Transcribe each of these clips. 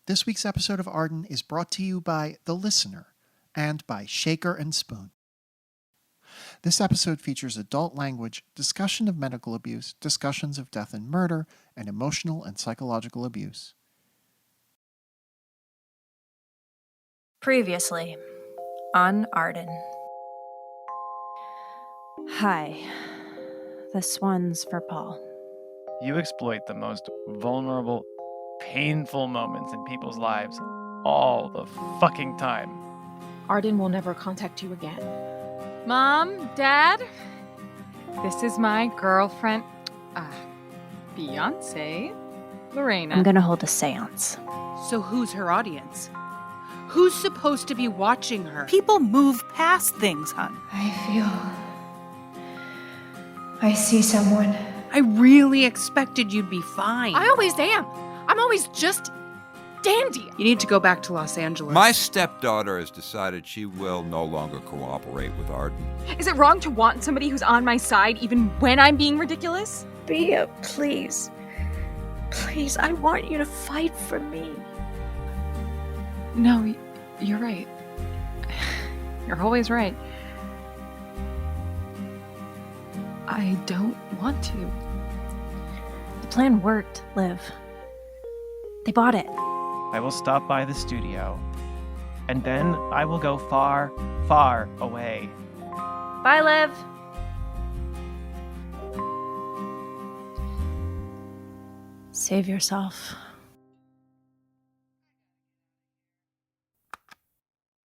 This week's episode of Arden is brought to you by The Listener and by Shaker and Spoon. This episode features adult language, discussion of medical abuse, discussions of death and murder, and emotional and psychological abuse. Previously on Arden. Hi, this one's for Paul. You exploit the most vulnerable, painful moments in people's lives all the fucking time. Arden will never contact you again. Mom, Dad, this is my girlfriend, Beyonce, Lorena. I'm gonna hold a seance. So who's her audience? Who's supposed to be watching her? People move past things, hon. I see someone. I really expected you'd be fine. I always am. I'm always just dandy. You need to go back to Los Angeles. My stepdaughter has decided she will no longer cooperate with Arden. Is it wrong to want somebody who's on my side even when I'm being ridiculous? Bea, please. Please, I want you to fight for me. No, you're right. You're always right. I don't want to. The plan worked, Liv. They bought it. I will stop by the studio, and then I will go far, far away. Bye, Liv. Save yourself.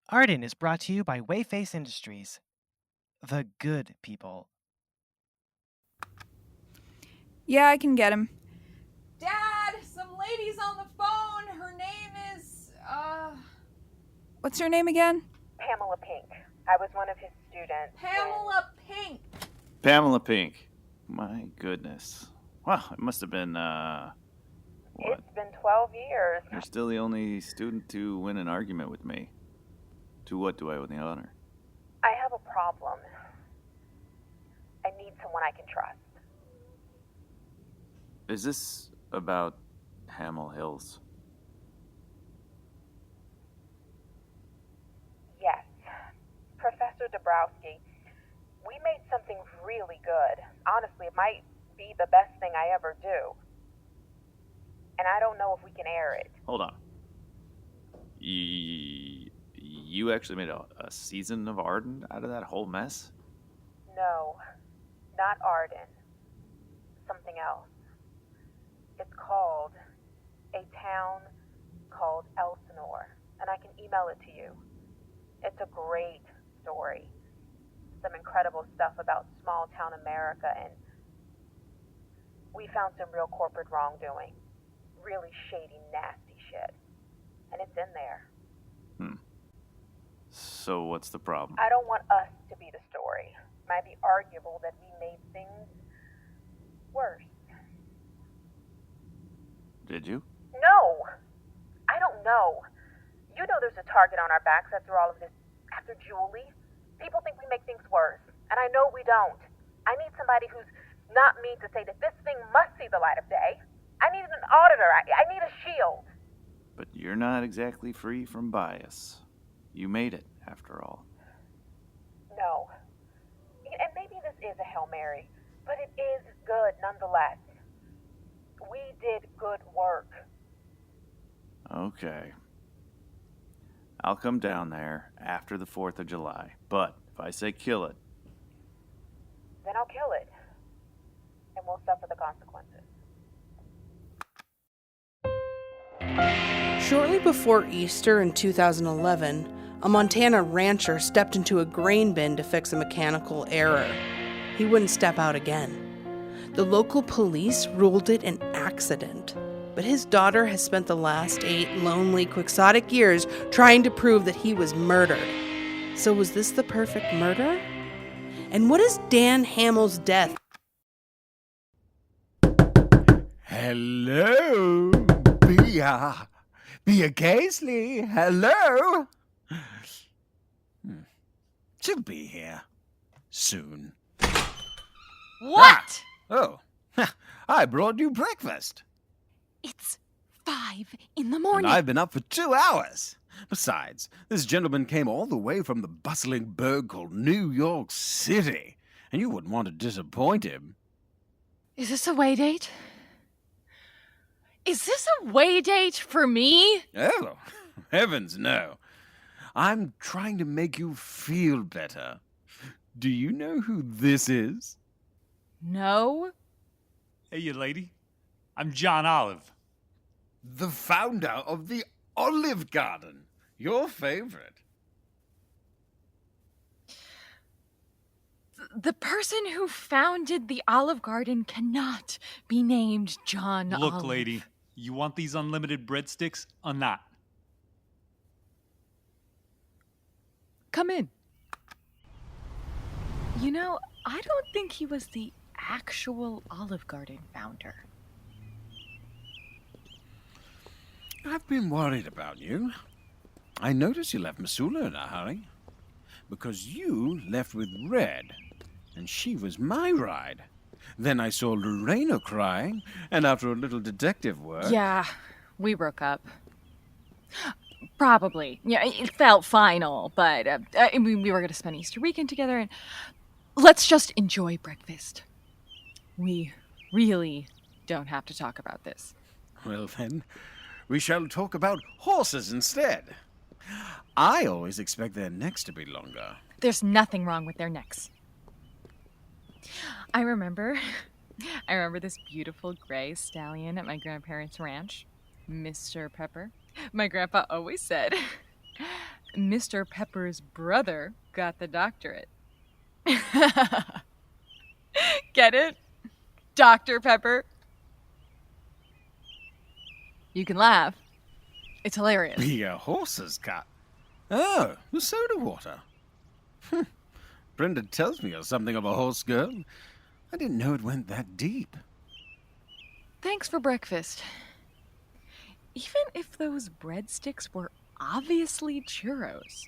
Arden is brought to you by Wheyface Industries. The good people. Yeah, I can get him. Dad, some lady's on the phone. Her name is, What's her name again? Pamela Pink. I was one of his students. Pamela Pink. Pamela Pink. My goodness. Wow, it must have been, what? It's been 12 years. You're still the only student to win an argument with me. To what do I owe the honor? I have a problem. I need someone I can trust. Is this about Hamill Hills? Yes. Professor Dabrowski, we made something really good. Honestly, it might be the best thing I ever do. And I don't know if we can air it. Hold on. You actually made a season of Arden out of that whole mess? No, not Arden. Something else. It's called A Town Called Elsinore, and I can email it to you. It's a great story. Some incredible stuff about small town America, and we found some real corporate wrongdoing. Really shady, nasty shit. And it's in there. So what's the problem? I don't want us to be the story. It might be arguable that we made things worse. Did you? No! I don't know. You know there's a target on our backs after all of this, after Julie. People think we make things worse, and I know we don't. I need somebody who's not me to say that this thing must see the light of day. I need an auditor. I need a shield. But you're not exactly free from bias. You made it, after all. No. And maybe this is a Hail Mary, but it is good nonetheless. We did good work. Okay. I'll come down there after the 4th of July, but if I say kill it... Then I'll kill it. And we'll suffer the consequences. Shortly before Easter in 2011, a Montana rancher stepped into a grain bin to fix a mechanical error. He wouldn't step out again. The local police ruled it an accident, but his daughter has spent the last 8 lonely, quixotic years trying to prove that he was murdered. So was this the perfect murder? And what is Dan Hamill's death? Hello, Bea Casely, hello. She'll be here soon. What? Oh, I brought you breakfast. It's 5 in the morning. And I've been up for 2 hours. Besides, this gentleman came all the way from the bustling burg called New York City, and you wouldn't want to disappoint him. Is this a way date? Is this a way date for me? Oh, heavens no. I'm trying to make you feel better. Do you know who this is? No. Hey, you lady. I'm John Olive. The founder of the Olive Garden. Your favorite. The person who founded the Olive Garden cannot be named John Look, Olive. lady, you want these unlimited breadsticks or not? Come in. You know, I don't think he was the actual Olive Garden founder. I've been worried about you. I noticed you left Ursula in a hurry. Because you left with Red, and she was my ride. Then I saw Lorena crying, and after a little detective work... Yeah, we broke up. Probably. Yeah, it felt final, but we were going to spend Easter weekend together, and let's just enjoy breakfast. We really don't have to talk about this. Well then, we shall talk about horses instead. I always expect their necks to be longer. There's nothing wrong with their necks. I remember this beautiful gray stallion at my grandparents' ranch, Mr. Pepper. My grandpa always said, Mr. Pepper's brother got the doctorate. Get it? Dr. Pepper. You can laugh. It's hilarious. Your horse's got... Oh, the soda water. Brenda tells me you're something of a horse girl. I didn't know it went that deep. Thanks for breakfast. Even if those breadsticks were obviously churros.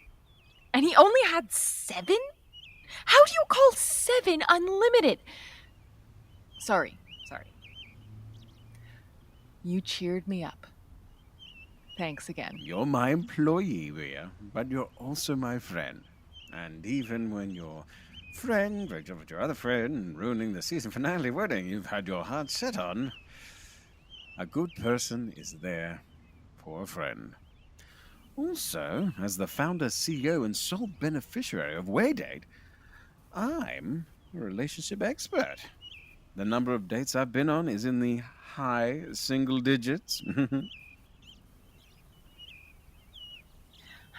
And he only had 7? How do you call 7 unlimited? Sorry. You cheered me up. Thanks again. You're my employee, Bea, but you're also my friend. And even when your friend breaks up with your other friend, ruining the season finale wedding you've had your heart set on, a good person is there for a friend. Also, as the founder, CEO, and sole beneficiary of Waydate, I'm a relationship expert. The number of dates I've been on is in the high single digits.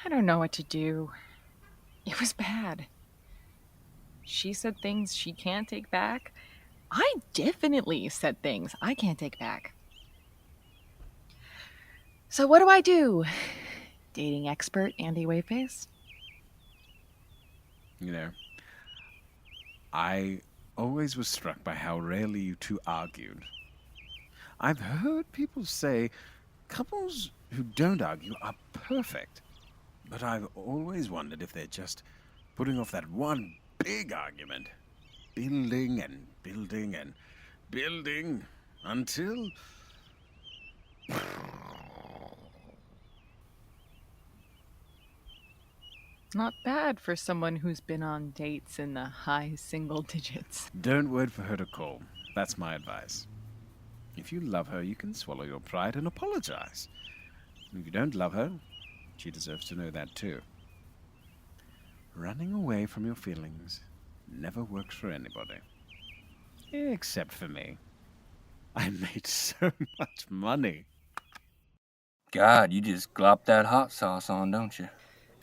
I don't know what to do. It was bad. She said things she can't take back. I definitely said things I can't take back. So what do I do? Dating expert Andy Wheyface? You know, I always was struck by how rarely you two argued. I've heard people say couples who don't argue are perfect. But I've always wondered if they're just putting off that one big argument. Building and building and building until... Not bad for someone who's been on dates in the high single digits. Don't wait for her to call. That's my advice. If you love her, you can swallow your pride and apologize. If you don't love her, she deserves to know that too. Running away from your feelings never works for anybody. Except for me. I made so much money. God, you just glop that hot sauce on, don't you?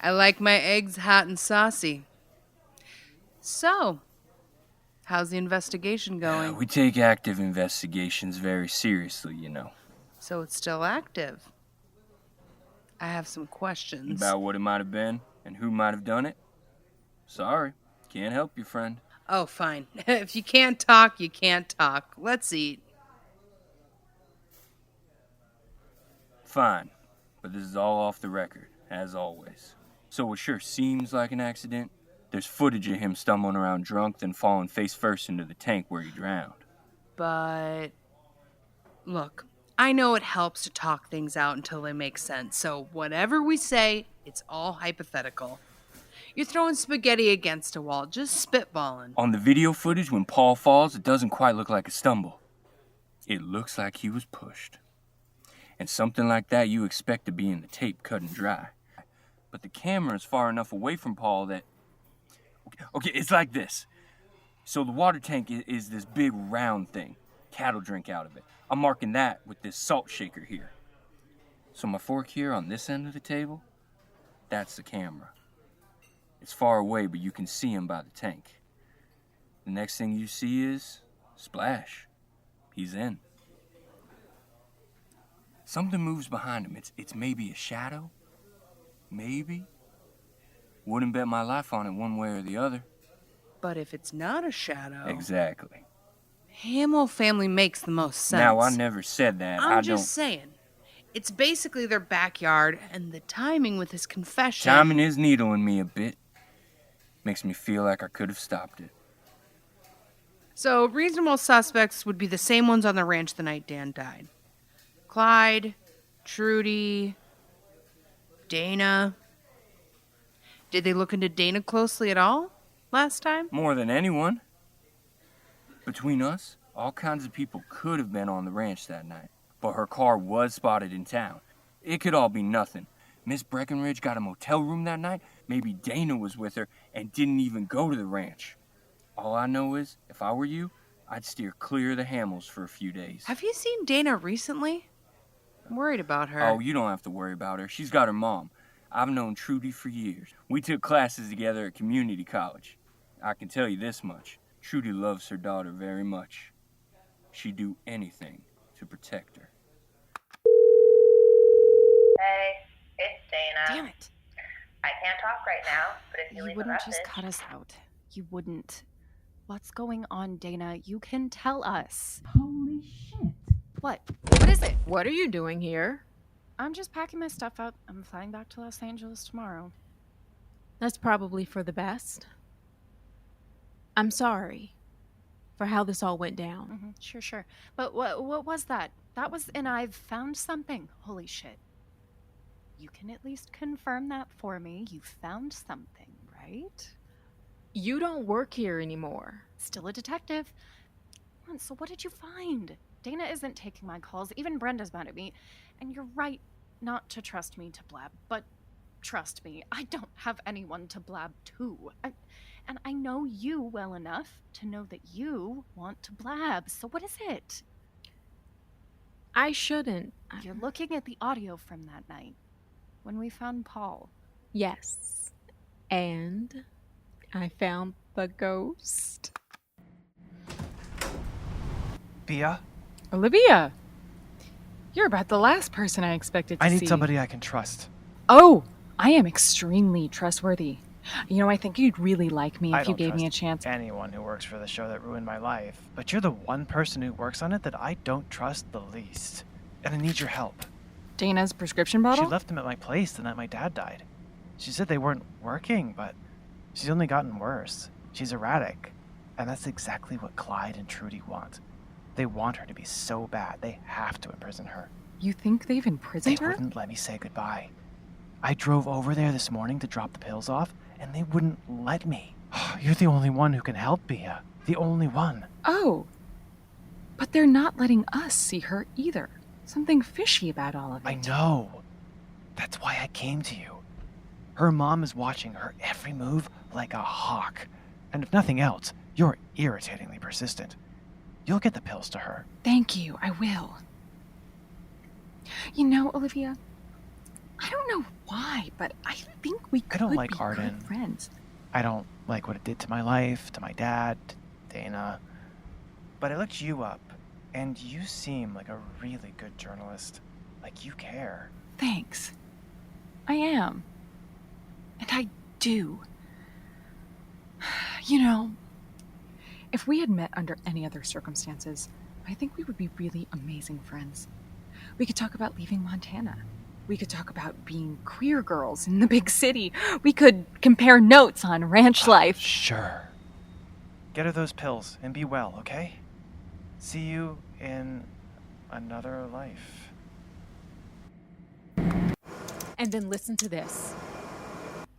I like my eggs hot and saucy. So, how's the investigation going? We take active investigations very seriously, you know. So it's still active. I have some questions. About what it might have been and who might have done it? Sorry, can't help you, friend. Oh, fine. If you can't talk, you can't talk. Let's eat. Fine, but this is all off the record, as always. So it sure seems like an accident. There's footage of him stumbling around drunk, then falling face first into the tank where he drowned. But, look, I know it helps to talk things out until they make sense, so whatever we say, it's all hypothetical. You're throwing spaghetti against a wall, just spitballing. On the video footage, when Paul falls, it doesn't quite look like a stumble. It looks like he was pushed. And something like that you expect to be in the tape cut and dry. But the camera is far enough away from Paul that... Okay, it's like this. So the water tank is this big round thing. Cattle drink out of it. I'm marking that with this salt shaker here. So my fork here on this end of the table, that's the camera. It's far away, but you can see him by the tank. The next thing you see is... splash. He's in. Something moves behind him. It's maybe a shadow. Maybe. Wouldn't bet my life on it one way or the other. But if it's not a shadow... Exactly. Hamill family makes the most sense. Now, I never said that. I'm just saying. It's basically their backyard, and the timing with his confession... Timing is needling me a bit. Makes me feel like I could have stopped it. So, reasonable suspects would be the same ones on the ranch the night Dan died. Clyde, Trudy, Dana. Did they look into Dana closely at all last time? More than anyone. Between us, all kinds of people could have been on the ranch that night. But her car was spotted in town. It could all be nothing. Miss Breckenridge got a motel room that night. Maybe Dana was with her and didn't even go to the ranch. All I know is, if I were you, I'd steer clear of the Hamills for a few days. Have you seen Dana recently? I'm worried about her. Oh, you don't have to worry about her. She's got her mom. I've known Trudy for years. We took classes together at community college. I can tell you this much. Trudy loves her daughter very much. She'd do anything to protect her. Hey, it's Dana. Damn it. I can't talk right now, but if you leave a wouldn't message... just cut us out. You wouldn't. What's going on, Dana? You can tell us. Holy shit. What? What is it? What are you doing here? I'm just packing my stuff up. I'm flying back to Los Angeles tomorrow. That's probably for the best. I'm sorry for how this all went down. Mm-hmm. Sure. But what was that? That was and I've found something. Holy shit. You can at least confirm that for me. You found something, right? You don't work here anymore. Still a detective. So what did you find? Dana isn't taking my calls. Even Brenda's mad at me. And you're right not to trust me to blab. But trust me, I don't have anyone to blab to. And I know you well enough to know that you want to blab. So what is it? I shouldn't. You're looking at the audio from that night when we found Paul. Yes. And I found the ghost. Bea? Olivia! You're about the last person I expected to see. I need somebody I can trust. Oh, I am extremely trustworthy. You know, I think you'd really like me if you gave me a chance. Anyone who works for the show that ruined my life. But you're the one person who works on it that I don't trust the least. And I need your help. Dana's prescription bottle? She left them at my place the night my dad died. She said they weren't working, but she's only gotten worse. She's erratic. And that's exactly what Clyde and Trudy want. They want her to be so bad, they have to imprison her. You think they've imprisoned her? They wouldn't let me say goodbye. I drove over there this morning to drop the pills off, and they wouldn't let me. You're the only one who can help, Bea. The only one. Oh. But they're not letting us see her either. Something fishy about all of it. I know. That's why I came to you. Her mom is watching her every move like a hawk. And if nothing else, you're irritatingly persistent. You'll get the pills to her. Thank you, I will. You know, Olivia, I don't know why, but I think we could be good friends. I don't like what it did to my life, to my dad, to Dana. But I looked you up, and you seem like a really good journalist. Like you care. Thanks. I am. And I do. You know, if we had met under any other circumstances, I think we would be really amazing friends. We could talk about leaving Montana. We could talk about being queer girls in the big city. We could compare notes on ranch life. Sure. Get her those pills and be well, okay? See you in another life. And then listen to this.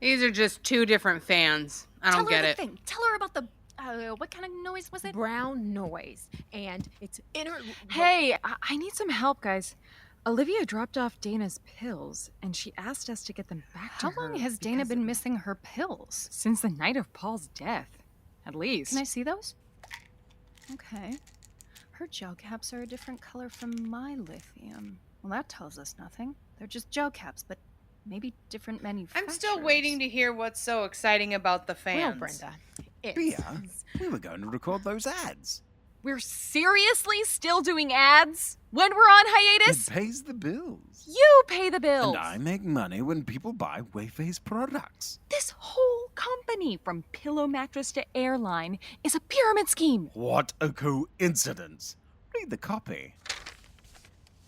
These are just two different fans. I don't get it. Tell her about the, what kind of noise was it? Brown noise. And it's inner... Hey, I need some help, guys. Olivia dropped off Dana's pills, and she asked us to get them back to her. How long has Dana been missing her pills? Since the night of Paul's death, at least. Can I see those? Okay. Her gel caps are a different color from my lithium. Well, that tells us nothing. They're just gel caps, but maybe different manufacturers. I'm still waiting to hear what's so exciting about the fans. Well, Brenda, Bea, we were going to record those ads. We're seriously still doing ads? When we're on hiatus? It pays the bills. You pay the bills. And I make money when people buy Wheyface products. This whole company, from pillow mattress to airline, is a pyramid scheme. What a coincidence. Read the copy.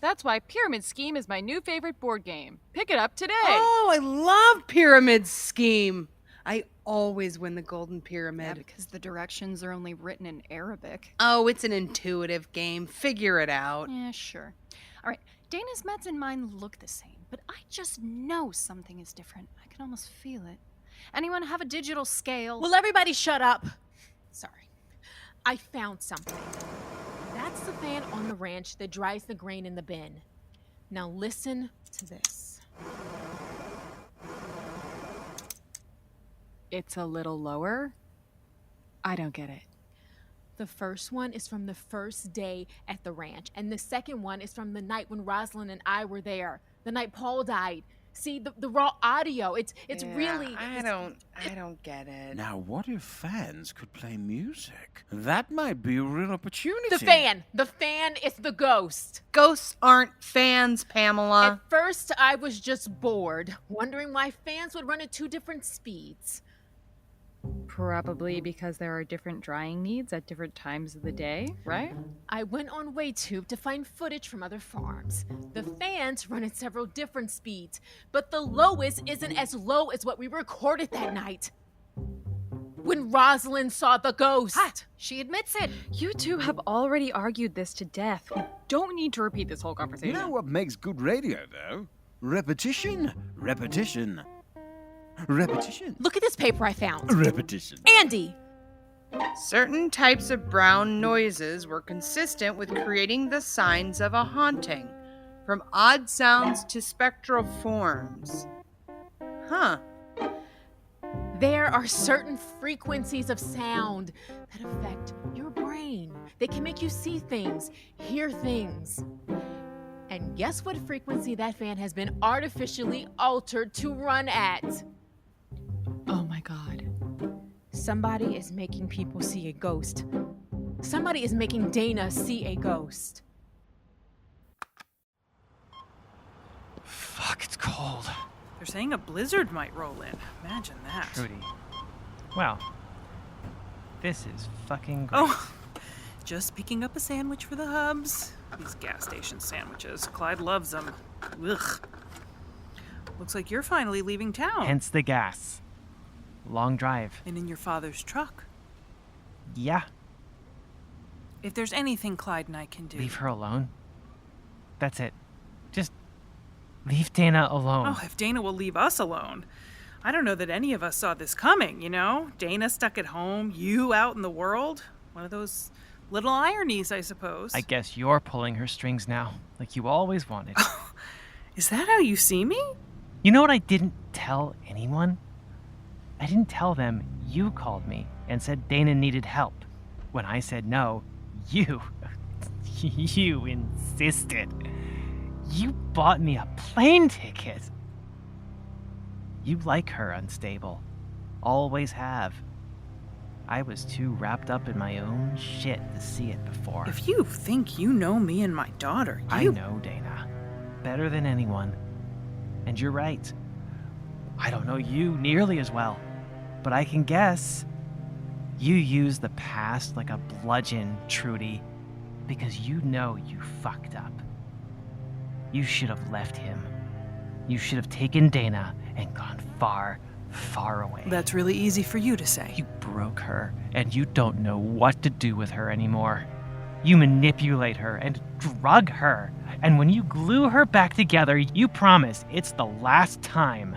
That's why Pyramid Scheme is my new favorite board game. Pick it up today. Oh, I love Pyramid Scheme. I always win the Golden Pyramid. Yeah, because the directions are only written in Arabic. Oh, it's an intuitive game. Figure it out. Yeah, sure. All right, Dana's meds and mine look the same, but I just know something is different. I can almost feel it. Anyone have a digital scale? Will everybody shut up? Sorry. I found something. That's the fan on the ranch that dries the grain in the bin. Now listen to this. It's a little lower? I don't get it. The first one is from the first day at the ranch, and the second one is from the night when Rosalind and I were there. The night Paul died. See, the raw audio, it's really... I don't get it. Now, what if fans could play music? That might be a real opportunity. The fan is the ghost. Ghosts aren't fans, Pamela. At first, I was just bored, wondering why fans would run at two different speeds. Probably because there are different drying needs at different times of the day, right? I went on WayTube to find footage from other farms. The fans run at several different speeds, but the lowest isn't as low as what we recorded that night. When Rosalind saw the ghost. Hot. She admits it. You two have already argued this to death. We don't need to repeat this whole conversation. You know what makes good radio, though? Repetition. Repetition. Repetition. Look at this paper I found. Repetition. Andy! Certain types of brown noises were consistent with creating the signs of a haunting, from odd sounds to spectral forms. Huh. There are certain frequencies of sound that affect your brain. They can make you see things, hear things. And guess what frequency that fan has been artificially altered to run at? Oh my God. Somebody is making people see a ghost. Somebody is making Dana see a ghost. Fuck, it's cold. They're saying a blizzard might roll in. Imagine that. Trudy. Well, this is fucking great. Oh, just picking up a sandwich for the hubs. These gas station sandwiches. Clyde loves them. Ugh. Looks like you're finally leaving town. Hence the gas. Long drive. And in your father's truck. Yeah. If there's anything Clyde and I can do... Leave her alone. That's it. Just leave Dana alone. Oh, if Dana will leave us alone. I don't know that any of us saw this coming, you know? Dana stuck at home, you out in the world. One of those little ironies, I suppose. I guess you're pulling her strings now, like you always wanted. Is that how you see me? You know what I didn't tell anyone? I didn't tell them you called me and said Dana needed help. When I said no, you insisted. You bought me a plane ticket. You like her unstable. Always have. I was too wrapped up in my own shit to see it before. If you think you know me and my daughter, I know Dana. Better than anyone. And you're right. I don't know you nearly as well. But I can guess. You use the past like a bludgeon, Trudy. Because you know you fucked up. You should have left him. You should have taken Dana and gone far, far away. That's really easy for you to say. You broke her, and you don't know what to do with her anymore. You manipulate her and drug her. And when you glue her back together, you promise it's the last time.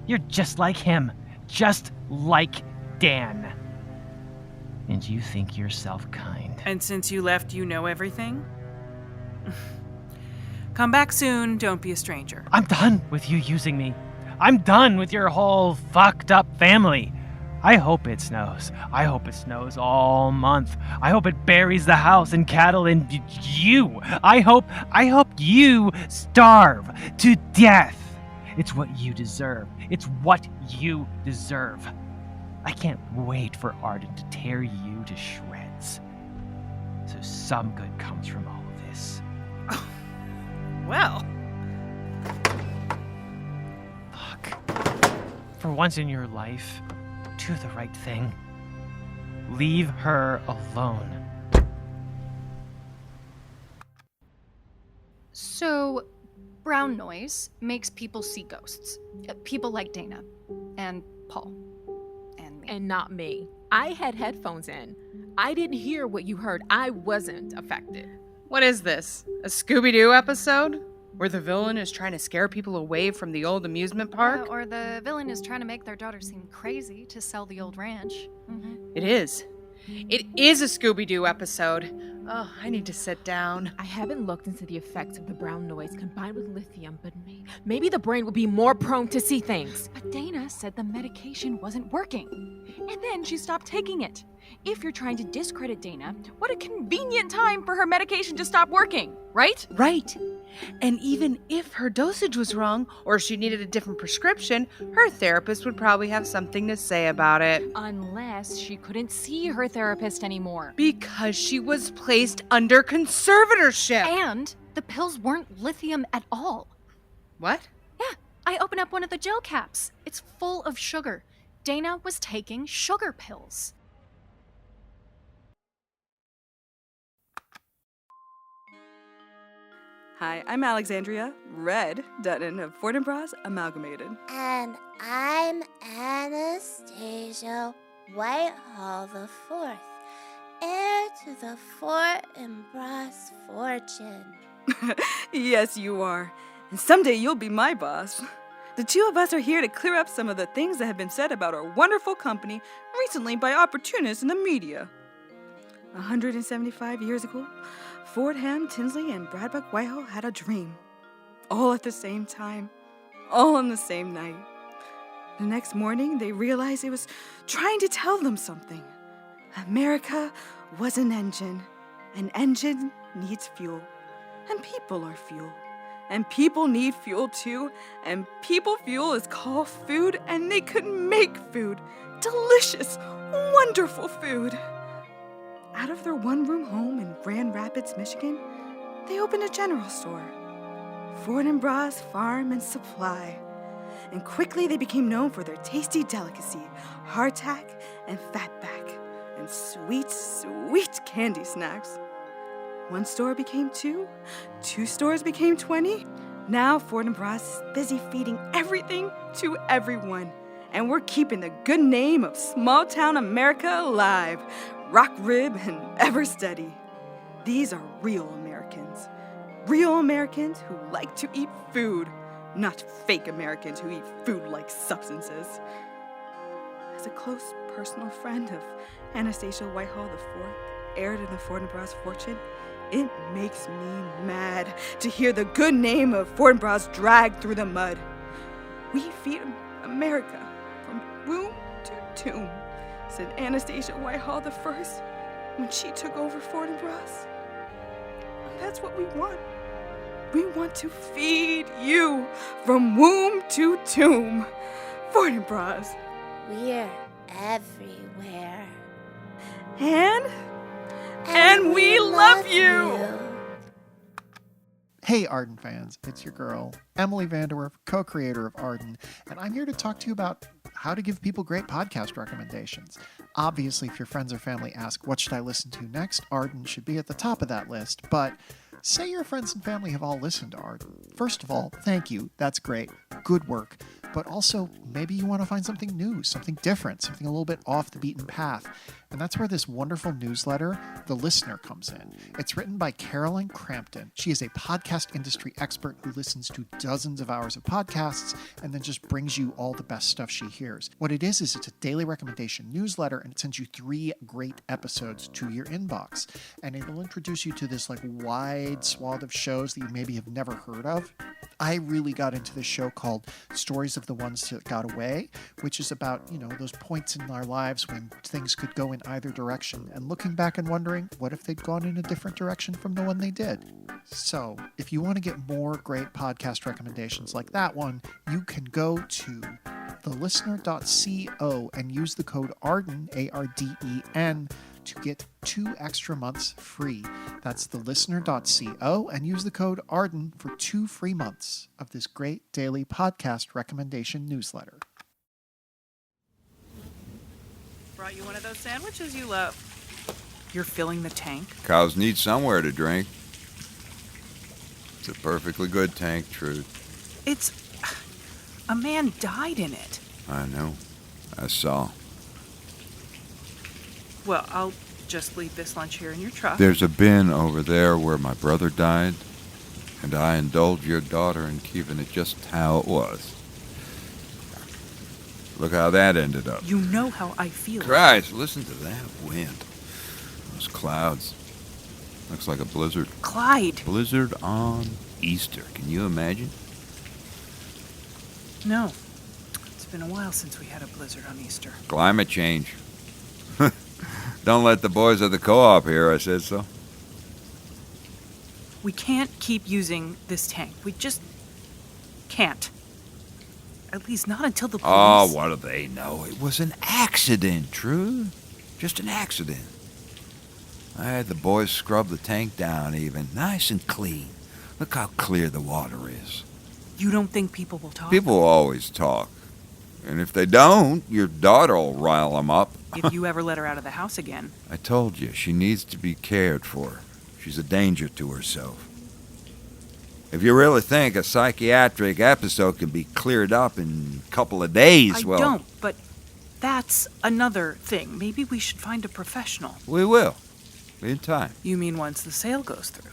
You're just like him. Just like Dan. And you think yourself kind. And since you left, you know everything? Come back soon, don't be a stranger. I'm done with you using me. I'm done with your whole fucked up family. I hope it snows. I hope it snows all month. I hope it buries the house and cattle and you. I hope you starve to death. It's what you deserve. It's what you deserve. I can't wait for Arden to tear you to shreds. So some good comes from all of this. Well. Fuck. For once in your life, do the right thing. Leave her alone. So, brown noise makes people see ghosts. People like Dana and Paul and me. And not me. I had headphones in. I didn't hear what you heard. I wasn't affected. What is this? A Scooby-Doo episode? Where the villain is trying to scare people away from the old amusement park? Or the villain is trying to make their daughter seem crazy to sell the old ranch. Mm-hmm. It is. It is a Scooby-Doo episode. Oh, I need to sit down. I haven't looked into the effects of the brown noise combined with lithium, but maybe the brain will be more prone to see things. But Dana said the medication wasn't working. And then she stopped taking it. If you're trying to discredit Dana, what a convenient time for her medication to stop working, right? Right. And even if her dosage was wrong, or she needed a different prescription, her therapist would probably have something to say about it. Unless she couldn't see her therapist anymore. Because she was placed under conservatorship. And the pills weren't lithium at all. What? Yeah, I opened up one of the gel caps. It's full of sugar. Dana was taking sugar pills. Hi, I'm Alexandria Red Dutton of Ford and Bras Amalgamated. And I'm Anastasia Whitehall IV, heir to the Ford and Bras fortune. Yes, you are. And someday you'll be my boss. The two of us are here to clear up some of the things that have been said about our wonderful company recently by opportunists in the media. 175 years ago, Fordham, Tinsley, and Bradbuck Whitehall had a dream. All at the same time. All on the same night. The next morning, they realized it was trying to tell them something. America was an engine. An engine needs fuel. And people are fuel. And people need fuel too. And people fuel is called food, and they could make food. Delicious, wonderful food. Out of their one-room home in Grand Rapids, Michigan, they opened a general store, Ford and Bras Farm and Supply. And quickly they became known for their tasty delicacy, hardtack and fatback, and sweet, sweet candy snacks. One store became 2 stores became 20. Now Ford and Bras is busy feeding everything to everyone. And we're keeping the good name of small-town America alive. Rock rib and ever steady. These are real Americans. Real Americans who like to eat food, not fake Americans who eat food-like substances. As a close personal friend of Anastasia Whitehall IV, heir to the Ford and Bras fortune, it makes me mad to hear the good name of Ford and Bras dragged through the mud. We feed America from womb to tomb, said Anastasia Whitehall I when she took over Ford and Bras. And that's what we want. We want to feed you from womb to tomb. Ford and Bras. We're everywhere. And we love you. Hey Arden fans, it's your girl, Emily VanDerWerff, co-creator of Arden, and I'm here to talk to you about how to give people great podcast recommendations. Obviously, if your friends or family ask, what should I listen to next? Arden should be at the top of that list, but say your friends and family have all listened to Arden. First of all, thank you. That's great. Good work. but also maybe you want to find something new, something different, something a little bit off the beaten path. And that's where this wonderful newsletter, The Listener, comes in. It's written by Carolyn Crampton. She is a podcast industry expert who listens to dozens of hours of podcasts and then just brings you all the best stuff she hears. What it is it's a daily recommendation newsletter, and it sends you 3 great episodes to your inbox. And it'll introduce you to this wide swath of shows that you maybe have never heard of. I really got into this show called Stories of the Ones That Got Away, which is about, those points in our lives when things could go in either direction, and looking back and wondering, what if they'd gone in a different direction from the one they did? So, if you want to get more great podcast recommendations like that one, you can go to thelistener.co and use the code ARDEN, ARDEN, to get 2 extra months free. That's thelistener.co and use the code ARDEN for 2 free months of this great daily podcast recommendation newsletter. Brought you one of those sandwiches you love. You're filling the tank? Cows need somewhere to drink. It's a perfectly good tank, Trude. It's... a man died in it. I know. I saw. Well, I'll just leave this lunch here in your truck. There's a bin over there where my brother died, and I indulged your daughter in keeping it just how it was. Look how that ended up. You know how I feel. Christ, listen to that wind. Those clouds. Looks like a blizzard. Clyde. Blizzard on Easter. Can you imagine? No. It's been a while since we had a blizzard on Easter. Climate change. Don't let the boys at the co-op hear I said so. We can't keep using this tank. We just can't. At least not until the police... Oh, what do they know? It was an accident, True. Just an accident. I had the boys scrub the tank down even. Nice and clean. Look how clear the water is. You don't think people will talk? People always talk. And if they don't, your daughter will rile them up. If you ever let her out of the house again. I told you, she needs to be cared for. She's a danger to herself. If you really think a psychiatric episode can be cleared up in a couple of days, I don't, but that's another thing. Maybe we should find a professional. We will. In time. You mean once the sale goes through?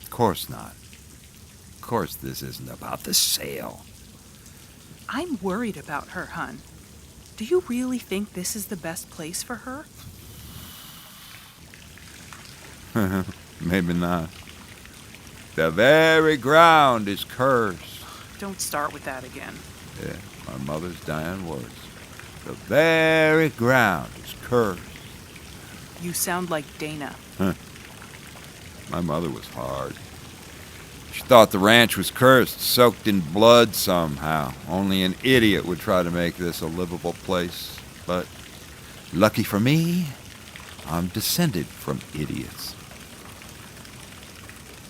Of course not. Of course this isn't about the sale. I'm worried about her, hon. Do you really think this is the best place for her? Maybe not. The very ground is cursed. Don't start with that again. Yeah, my mother's dying words. The very ground is cursed. You sound like Dana. My mother was hard. She thought the ranch was cursed, soaked in blood somehow. Only an idiot would try to make this a livable place. But lucky for me, I'm descended from idiots.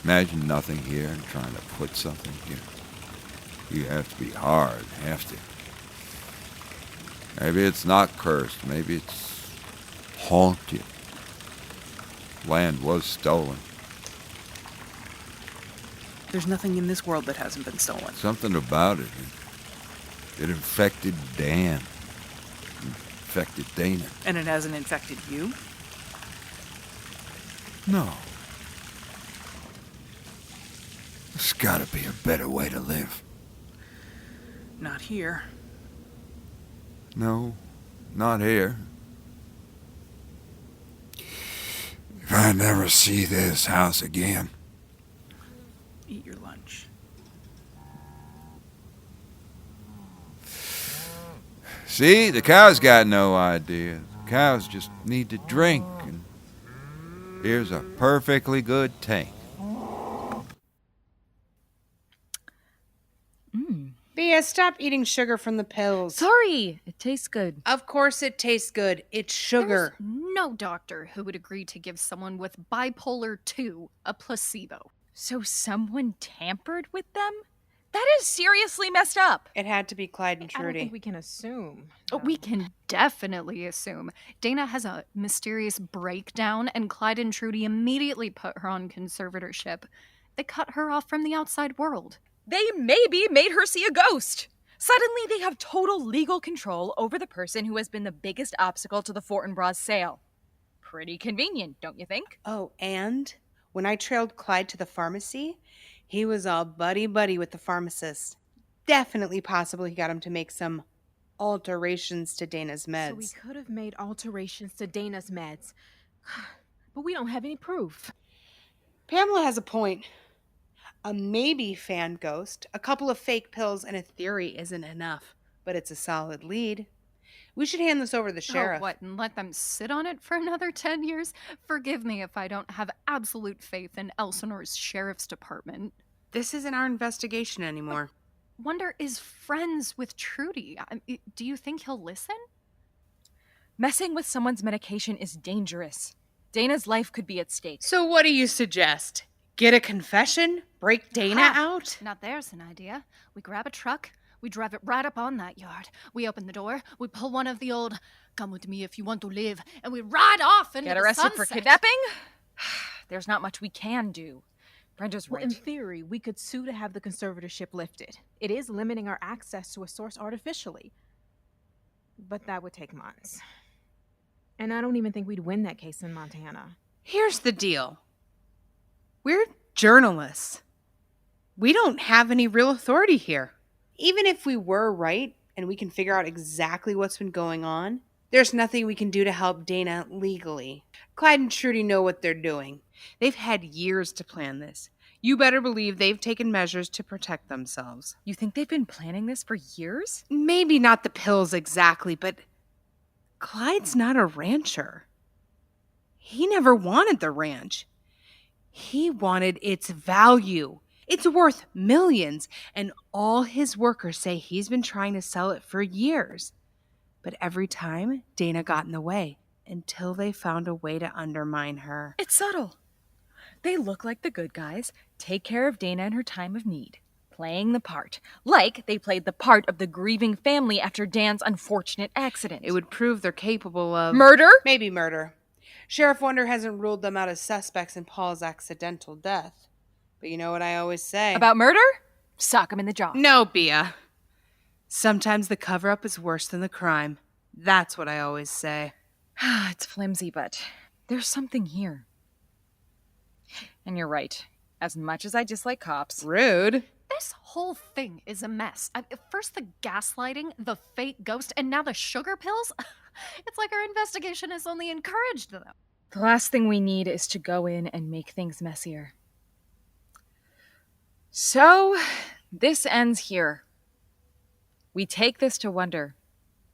Imagine nothing here and trying to put something here. You have to be hard, have to. Maybe it's not cursed. Maybe it's haunted. Land was stolen. There's nothing in this world that hasn't been stolen. Something about it. It infected Dan. Infected Dana. And it hasn't infected you? No. There's gotta be a better way to live. Not here. No, not here. If I never see this house again. Eat your lunch. See, the cows got no idea. The cows just need to drink. And here's a perfectly good tank. Bea, stop eating sugar from the pills. Sorry, it tastes good. Of course it tastes good. It's sugar. There's no doctor who would agree to give someone with bipolar 2 a placebo. So someone tampered with them? That is seriously messed up. It had to be Clyde and I don't Trudy. think we can assume. We can definitely assume. Dana has a mysterious breakdown, and Clyde and Trudy immediately put her on conservatorship. They cut her off from the outside world. They maybe made her see a ghost. Suddenly, they have total legal control over the person who has been the biggest obstacle to the Fortinbras sale. Pretty convenient, don't you think? Oh, and when I trailed Clyde to the pharmacy, he was all buddy-buddy with the pharmacist. Definitely possible he got him to make some alterations to Dana's meds. So we could have made alterations to Dana's meds. But we don't have any proof. Pamela has a point. A maybe fan ghost, a couple of fake pills, and a theory isn't enough. But it's a solid lead. We should hand this over to the sheriff. Oh, what, and let them sit on it for another 10 years? Forgive me if I don't have absolute faith in Elsinore's sheriff's department. This isn't our investigation anymore. Wonder is friends with Trudy. Do you think he'll listen? Messing with someone's medication is dangerous. Dana's life could be at stake. So what do you suggest? Get a confession? Break Dana out? Now there's an idea. We grab a truck, we drive it right up on that yard. We open the door, we pull one of the old, "Come with me if you want to live," and we ride off into Get the arrested sunset. for kidnapping? There's not much we can do. Brenda's right. Well, in theory, we could sue to have the conservatorship lifted. It is limiting our access to a source artificially. But that would take months. And I don't even think we'd win that case in Montana. Here's the deal. We're journalists. We don't have any real authority here. Even if we were right and we can figure out exactly what's been going on, there's nothing we can do to help Dana legally. Clyde and Trudy know what they're doing. They've had years to plan this. You better believe they've taken measures to protect themselves. You think they've been planning this for years? Maybe not the pills exactly, but Clyde's not a rancher. He never wanted the ranch. He wanted its value. It's worth millions, and all his workers say he's been trying to sell it for years. But every time, Dana got in the way, until they found a way to undermine her. It's subtle. They look like the good guys, take care of Dana in her time of need, playing the part, like they played the part of the grieving family after Dan's unfortunate accident. It would prove they're capable of... Murder? Maybe murder. Sheriff Wonder hasn't ruled them out as suspects in Paul's accidental death. But you know what I always say? About murder? Sock him in the jaw. No, Bea. Sometimes the cover-up is worse than the crime. That's what I always say. It's flimsy, but there's something here. And you're right. As much as I dislike cops... Rude. This whole thing is a mess. First the gaslighting, the fake ghost, and now the sugar pills? It's like our investigation has only encouraged them. The last thing we need is to go in and make things messier. So, this ends here. We take this to Wonder.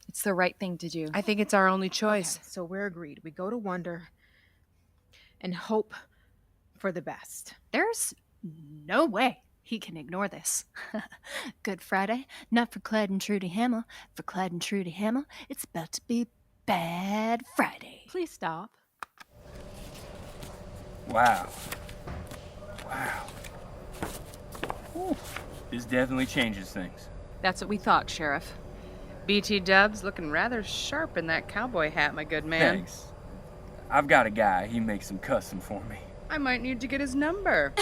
It's the right thing to do. I think it's our only choice. Okay, so we're agreed. We go to Wonder and hope for the best. There's no way he can ignore this. Good Friday, not for Clyde and Trudy Hamill. For Clyde and Trudy Hamill, it's about to be Bad Friday. Please stop. Wow. Wow. Whew. This definitely changes things. That's what we thought, Sheriff. BT Dubs looking rather sharp in that cowboy hat, my good man. Thanks. I've got a guy. He makes them custom for me. I might need to get his number.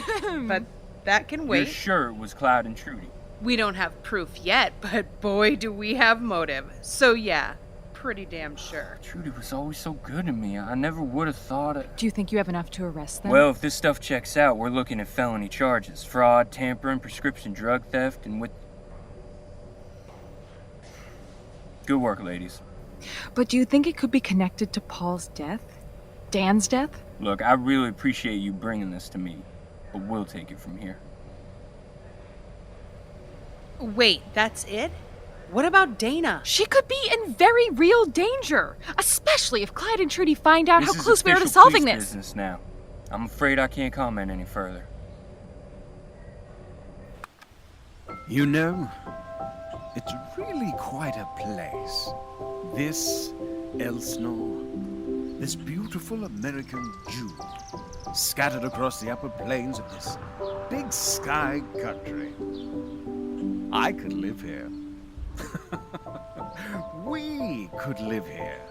But that can wait. Your shirt was Clyde and Trudy. We don't have proof yet, but boy, do we have motive. So yeah, pretty damn sure. Trudy was always so good to me. I never would have thought it. Do you think you have enough to arrest them? Well, if this stuff checks out, we're looking at felony charges. Fraud, tampering, prescription drug theft, and with... Good work, ladies. But do you think it could be connected to Paul's death? Dan's death? Look, I really appreciate you bringing this to me, but we'll take it from here. Wait, that's it? What about Dana? She could be in very real danger, especially if Clyde and Trudy find out how This is close we are to official solving police this. business now. I'm afraid I can't comment any further. You know, it's really quite a place. This Elsinore, this beautiful American jewel, scattered across the upper plains of this big sky country. I could live here. We could live here.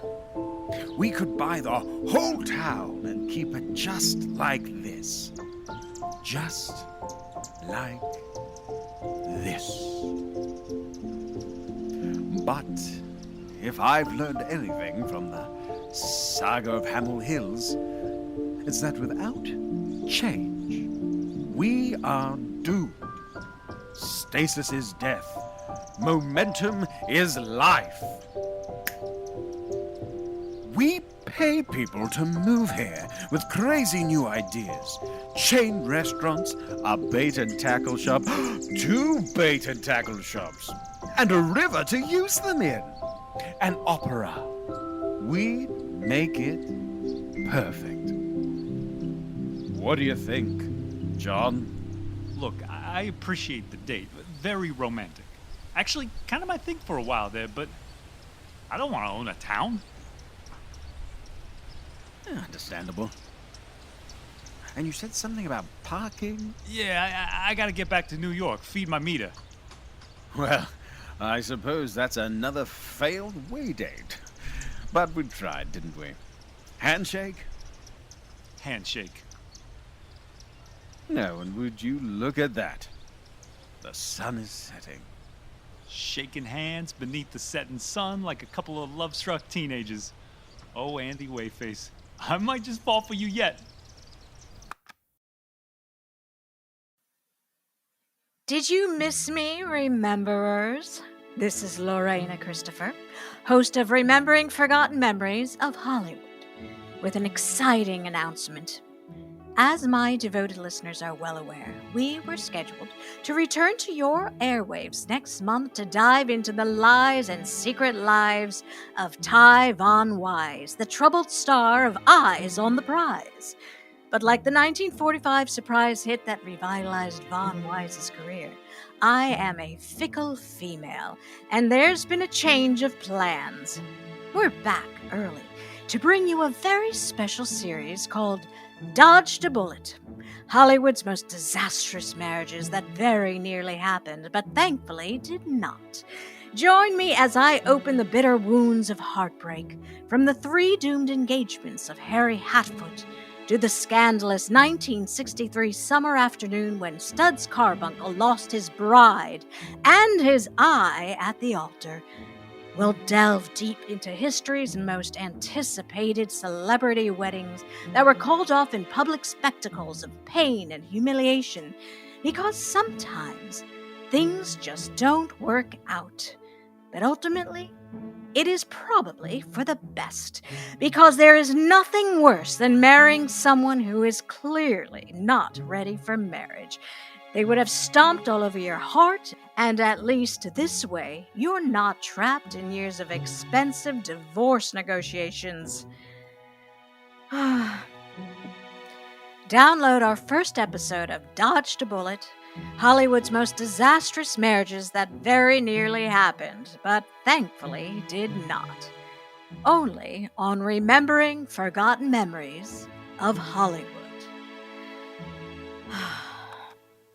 We could buy the whole town and keep it just like this. Just like this. But if I've learned anything from the saga of Hamill Hills, it's that without change, we are doomed. Stasis is death. Momentum is life. We pay people to move here with crazy new ideas. Chain restaurants, a bait and tackle shop, 2 bait and tackle shops, and a river to use them in. An opera. We make it perfect. What do you think, John? Look, I appreciate the date. Very romantic. Actually, kind of my thing for a while there, but I don't want to own a town. Understandable. And you said something about parking? Yeah, I gotta get back to New York, feed my meter. Well, I suppose that's another failed way date. But we tried, didn't we? Handshake? Handshake. No, and would you look at that? The sun is setting. Shaking hands beneath the setting sun like a couple of love-struck teenagers. Oh, Andy Wheyface, I might just fall for you yet. Did you miss me, Rememberers? This is Lorena Christopher, host of Remembering Forgotten Memories of Hollywood, with an exciting announcement. As my devoted listeners are well aware, we were scheduled to return to your airwaves next month to dive into the lies and secret lives of Ty Von Wise, the troubled star of Eyes on the Prize. But like the 1945 surprise hit that revitalized Von Wise's career, I am a fickle female, and there's been a change of plans. We're back early to bring you a very special series called Dodged a Bullet, Hollywood's most disastrous marriages that very nearly happened, but thankfully did not. Join me as I open the bitter wounds of heartbreak, from the 3 doomed engagements of Harry Hatfield to the scandalous 1963 summer afternoon when Studs Carbuncle lost his bride and his eye at the altar. We'll delve deep into history's most anticipated celebrity weddings that were called off in public spectacles of pain and humiliation, because sometimes things just don't work out. But ultimately, it is probably for the best, because there is nothing worse than marrying someone who is clearly not ready for marriage. They would have stomped all over your heart, and at least this way, you're not trapped in years of expensive divorce negotiations. Download our first episode of Dodged a Bullet, Hollywood's most disastrous marriages that very nearly happened, but thankfully did not. Only on Remembering Forgotten Memories of Hollywood.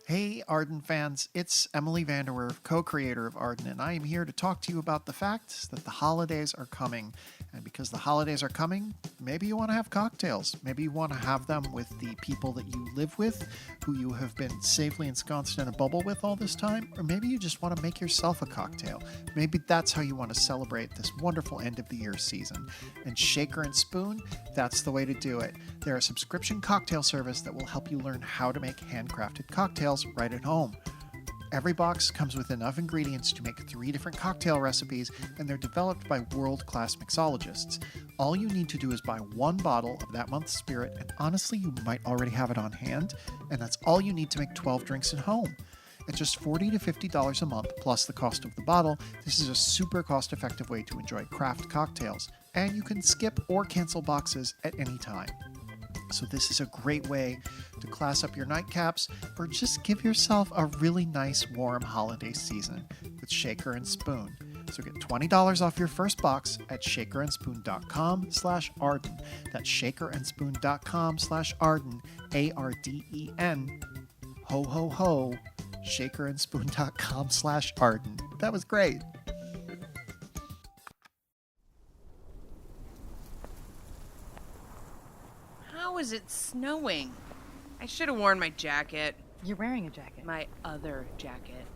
Hey, Arden fans, it's Emily VanDerWerff, co-creator of Arden, and I am here to talk to you about the fact that the holidays are coming. And because the holidays are coming, maybe you want to have cocktails. Maybe you want to have them with the people that you live with, who you have been safely ensconced in a bubble with all this time. Or maybe you just want to make yourself a cocktail. Maybe that's how you want to celebrate this wonderful end of the year season. And Shaker and Spoon, that's the way to do it. They're a subscription cocktail service that will help you learn how to make handcrafted cocktails right at home. Every box comes with enough ingredients to make 3 different cocktail recipes, and they're developed by world-class mixologists. All you need to do is buy 1 bottle of that month's spirit, and honestly, you might already have it on hand, and that's all you need to make 12 drinks at home. At just $40 to $50 a month, plus the cost of the bottle, this is a super cost-effective way to enjoy craft cocktails, and you can skip or cancel boxes at any time. So this is a great way to class up your nightcaps or just give yourself a really nice warm holiday season with Shaker and Spoon. So get $20 off your first box at shakerandspoon.com/Arden. That's shakerandspoon.com/Arden, ARDEN. Ho, ho, ho. shakerandspoon.com/Arden. That was great. How is it snowing? I should have worn my jacket. You're wearing a jacket. My other jacket.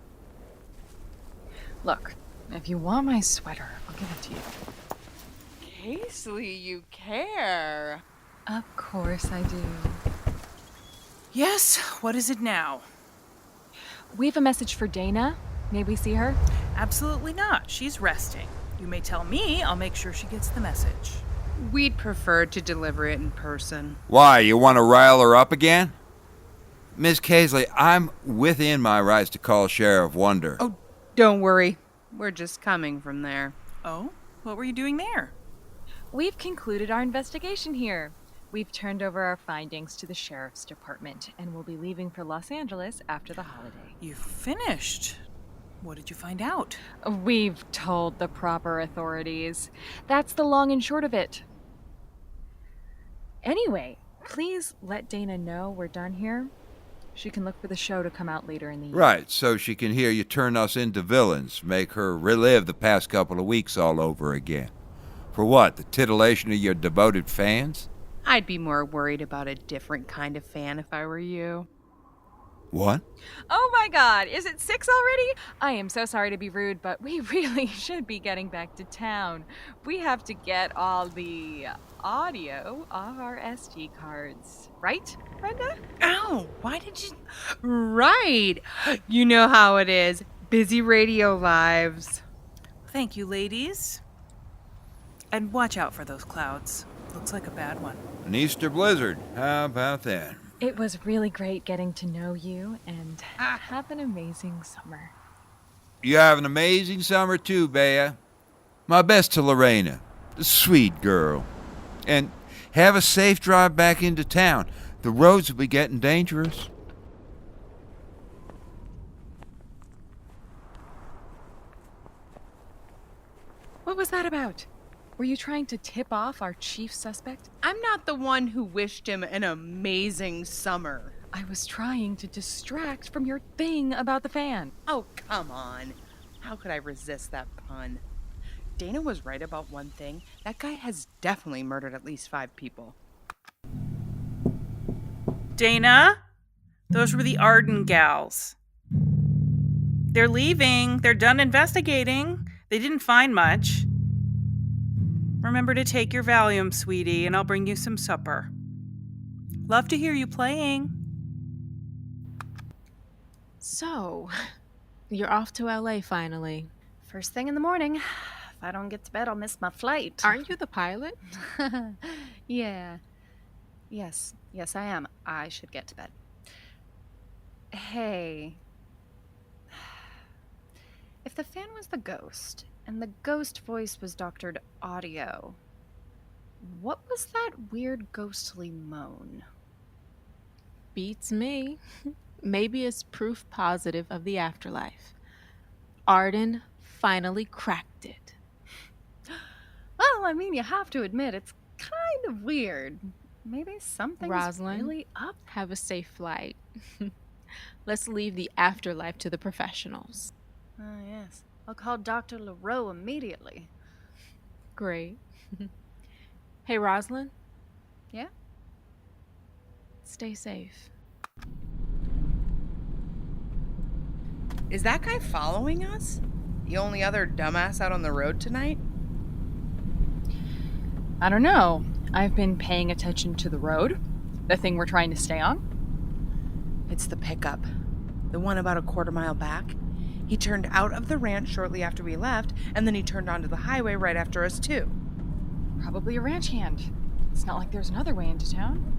Look, If you want my sweater, I'll give it to you. Casely, you care. Of course I do. Yes, what is it now? We have a message for Dana. May we see her? Absolutely not. She's resting. You may tell me, I'll make sure she gets the message. We'd prefer to deliver it in person. Why, you want to rile her up again? Miss Casely, I'm within my rights to call Sheriff Wonder. Oh, don't worry. We're just coming from there. Oh? What were you doing there? We've concluded our investigation here. We've turned over our findings to the Sheriff's Department, and we'll be leaving for Los Angeles after the holiday. You've finished. What did you find out? We've told the proper authorities. That's the long and short of it. Anyway, please let Dana know we're done here. She can look for the show to come out later in the year. Right, so she can hear you turn us into villains, make her relive the past couple of weeks all over again. For what, the titillation of your devoted fans? I'd be more worried about a different kind of fan if I were you. What? Oh my god, is it 6 already? I am so sorry to be rude, but we really should be getting back to town. We have to get all the audio off our SD cards. Right, Brenda? Ow, why did you... Right. You know how it is. Busy radio lives. Thank you, ladies. And watch out for those clouds. Looks like a bad one. An Easter blizzard. How about that? It was really great getting to know you, and have an amazing summer. You have an amazing summer too, Bea. My best to Lorena, the sweet girl. And have a safe drive back into town. The roads will be getting dangerous. What was that about? Were you trying to tip off our chief suspect? I'm not the one who wished him an amazing summer. I was trying to distract from your thing about the fan. Oh, come on. How could I resist that pun? Dana was right about one thing. That guy has definitely murdered at least 5 people. Dana? Those were the Arden gals. They're leaving. They're done investigating. They didn't find much. Remember to take your Valium, sweetie, and I'll bring you some supper. Love to hear you playing. So, you're off to LA finally. First thing in the morning. If I don't get to bed, I'll miss my flight. Aren't you the pilot? Yeah. Yes, I am. I should get to bed. Hey. If the fan was the ghost, and the ghost voice was doctored audio, what was that weird ghostly moan? Beats me. Maybe it's proof positive of the afterlife. Arden finally cracked it. Well, I mean, you have to admit, it's kind of weird. Maybe something's Rosalind, really up. Have a safe flight. Let's leave the afterlife to the professionals. Oh, yes. I'll call Dr. LaRoe immediately. Great. Hey, Rosalind? Yeah? Stay safe. Is that guy following us? The only other dumbass out on the road tonight? I don't know. I've been paying attention to the road, the thing we're trying to stay on. It's the pickup. The one about a quarter mile back. He turned out of the ranch shortly after we left, and then he turned onto the highway right after us, too. Probably a ranch hand. It's not like there's another way into town.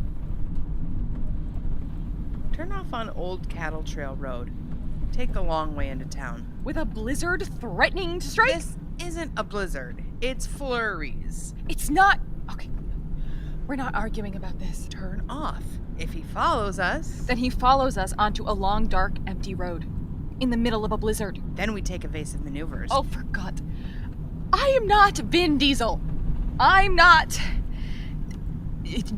Turn off on Old Cattle Trail Road. Take the long way into town. With a blizzard threatening to strike? This isn't a blizzard. It's flurries. It's not... Okay. We're not arguing about this. Turn off. If he follows us... Then he follows us onto a long, dark, empty road. In the middle of a blizzard. Then we take evasive maneuvers. Oh, for God. I am not Vin Diesel. I'm not...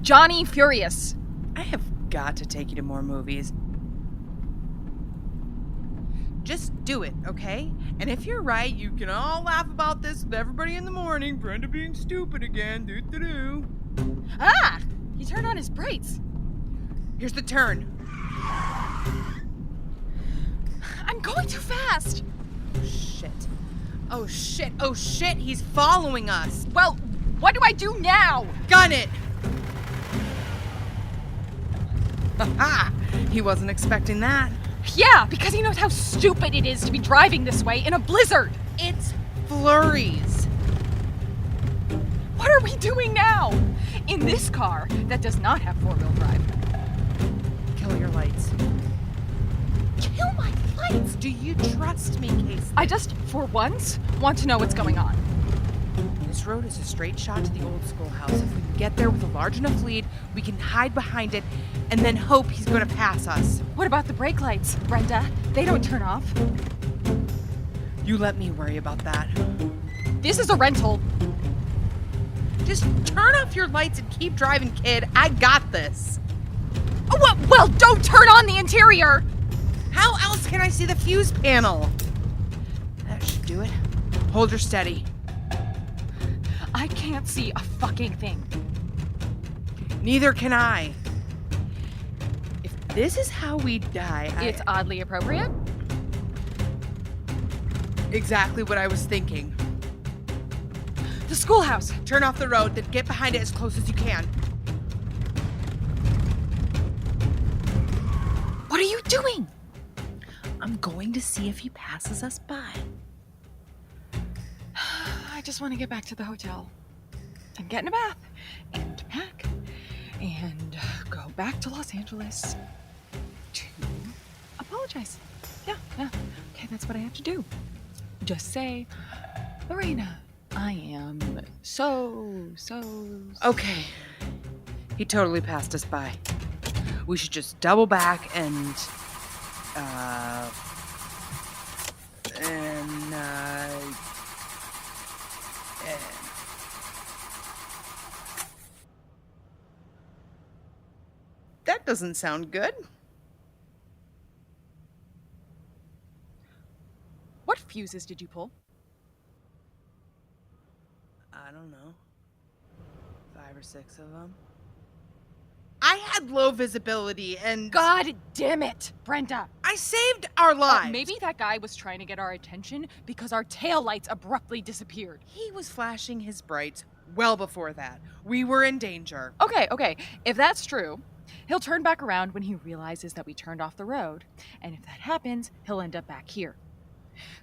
Johnny Furious. I have got to take you to more movies. Just do it, okay? And if you're right, you can all laugh about this with everybody in the morning. Brenda being stupid again. Doo-doo-doo. Ah! He turned on his brakes. Here's the turn. I'm going too fast. Shit. Oh shit, he's following us. Well, what do I do now? Gun it! Ha! He wasn't expecting that. Yeah, because he knows how stupid it is to be driving this way in a blizzard. It's flurries. What are we doing now? In this car that does not have four-wheel drive. Kill your lights. Kill my lights? Do you trust me, Casey? I just, for once, want to know what's going on. This road is a straight shot to the old schoolhouse. If we can get there with a large enough lead, we can hide behind it and then hope he's going to pass us. What about the brake lights, Brenda? They don't turn off. You let me worry about that. This is a rental. Just turn off your lights and keep driving, kid. I got this. Oh, well, don't turn on the interior. How else can I see the fuse panel? That should do it. Hold her steady. I can't see a fucking thing. Neither can I. If this is how we die, It's oddly appropriate. Exactly what I was thinking. The schoolhouse. Turn off the road, then get behind it as close as you can. What are you doing? I'm going to see if he passes us by. I just want to get back to the hotel and get in a bath and pack and go back to Los Angeles to apologize. Yeah. Okay, that's what I have to do. Just say, Lorena, I am so. Okay. He totally passed us by. We should just double back and that doesn't sound good. What fuses did you pull? I don't know. 5 or 6 of them. I had low visibility and... God damn it, Brenda! I saved our lives! Maybe that guy was trying to get our attention because our taillights abruptly disappeared. He was flashing his brights well before that. We were in danger. Okay. If that's true, he'll turn back around when he realizes that we turned off the road. And if that happens, he'll end up back here.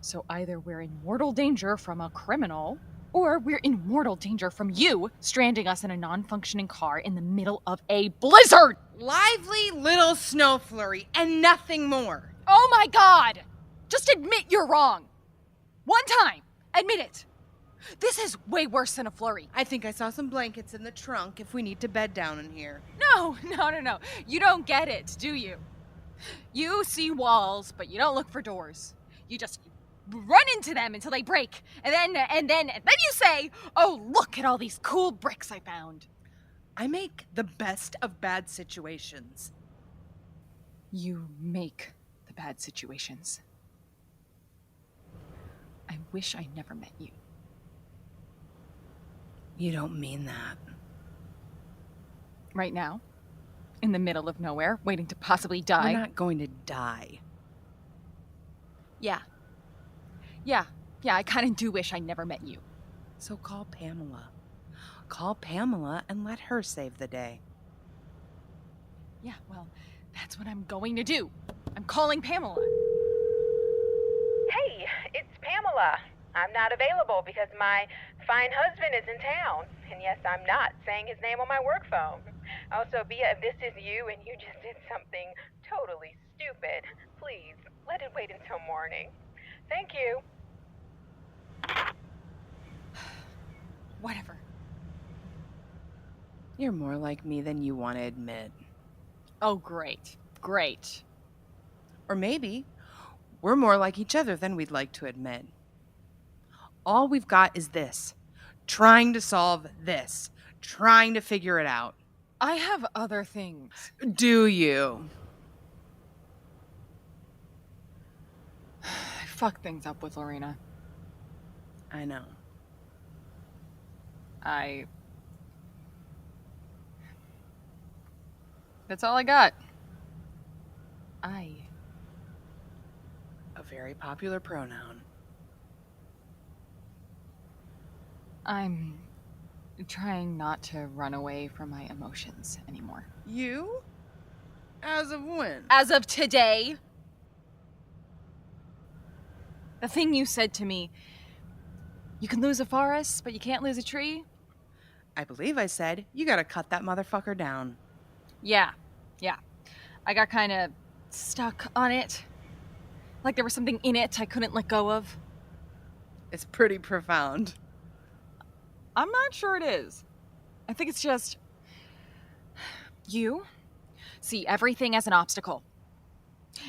So either we're in mortal danger from a criminal, or we're in mortal danger from you stranding us in a non-functioning car in the middle of a blizzard! Lively little snow flurry and nothing more. Oh my God! Just admit you're wrong. One time, admit it. This is way worse than a flurry. I think I saw some blankets in the trunk if we need to bed down in here. No. You don't get it, do you? You see walls, but you don't look for doors. You just run into them until they break, and then you say, "Oh, look at all these cool bricks I found." I make the best of bad situations. You make the bad situations. I wish I never met you. You don't mean that. Right now, in the middle of nowhere, waiting to possibly die. We're not going to die. Yeah, I kind of do wish I never met you. So call Pamela. Call Pamela and let her save the day. Yeah, well, that's what I'm going to do. I'm calling Pamela. Hey, it's Pamela. I'm not available because my fine husband is in town. And yes, I'm not saying his name on my work phone. Also, Bea, if this is you and you just did something totally stupid, please let it wait until morning. Thank you. Whatever. You're more like me than you want to admit. Oh, great. Or maybe we're more like each other than we'd like to admit. All we've got is this. Trying to solve this. Trying to figure it out. I have other things. Do you? I fucked things up with Lorena. I know. That's all I got. A very popular pronoun. I'm trying not to run away from my emotions anymore. You? As of when? As of today. The thing you said to me, you can lose a forest, but you can't lose a tree. I believe I said, you gotta cut that motherfucker down. Yeah. I got kind of stuck on it. Like there was something in it I couldn't let go of. It's pretty profound. I'm not sure it is. I think it's just... you see everything as an obstacle.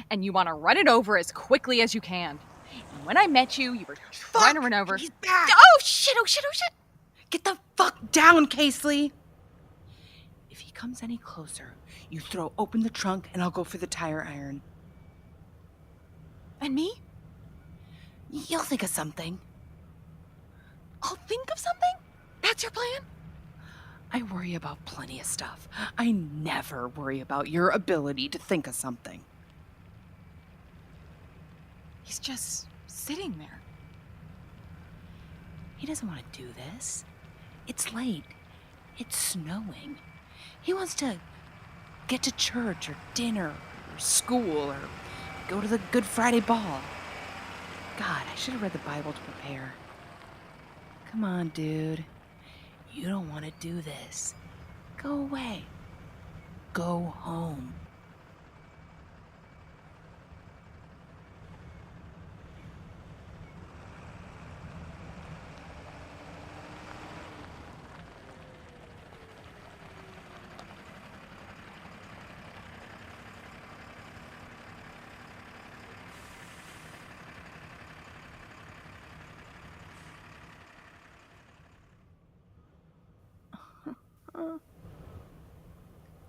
And you want to run it over as quickly as you can. And when I met you, you were trying to run over... He's back! Oh shit! Get the fuck down, Casely! If he comes any closer, you throw open the trunk and I'll go for the tire iron. And me? You'll think of something. I'll think of something? That's your plan? I worry about plenty of stuff. I never worry about your ability to think of something. He's just sitting there. He doesn't want to do this. It's late. It's snowing. He wants to get to church or dinner or school or go to the Good Friday ball. God, I should have read the Bible to prepare. Come on, dude. You don't want to do this. Go away. Go home.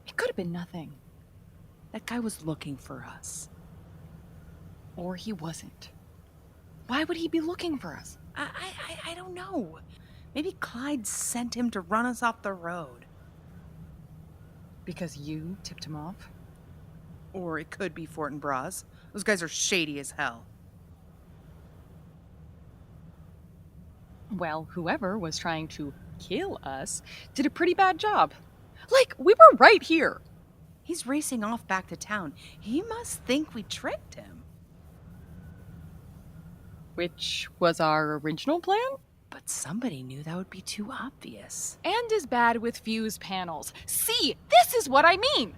It could have been nothing. That guy was looking for us. Or he wasn't. Why would he be looking for us? I don't know. Maybe Clyde sent him to run us off the road. Because you tipped him off? Or it could be Fortinbras. Those guys are shady as hell. Well, whoever was trying to kill us did a pretty bad job. Like, we were right here. He's racing off back to town. He must think we tricked him. Which was our original plan? But somebody knew that would be too obvious. And is bad with fuse panels. See, this is what I mean.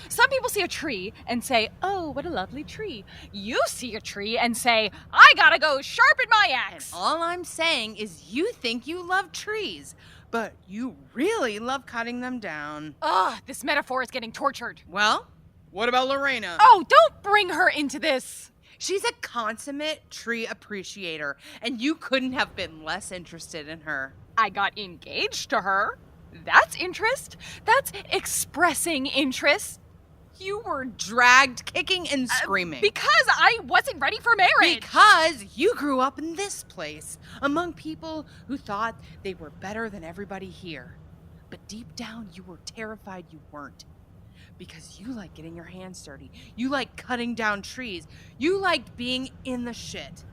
Some people see a tree and say, oh, what a lovely tree. You see a tree and say, I gotta go sharpen my axe. And all I'm saying is you think you love trees, but you really love cutting them down. Ugh, this metaphor is getting tortured. Well, what about Lorena? Oh, don't bring her into this. She's a consummate tree appreciator, and you couldn't have been less interested in her. I got engaged to her. That's interest. That's expressing interest. You were dragged kicking and screaming. Because I wasn't ready for marriage. Because you grew up in this place, among people who thought they were better than everybody here. But deep down, you were terrified you weren't. Because you like getting your hands dirty. You like cutting down trees. You liked being in the shit.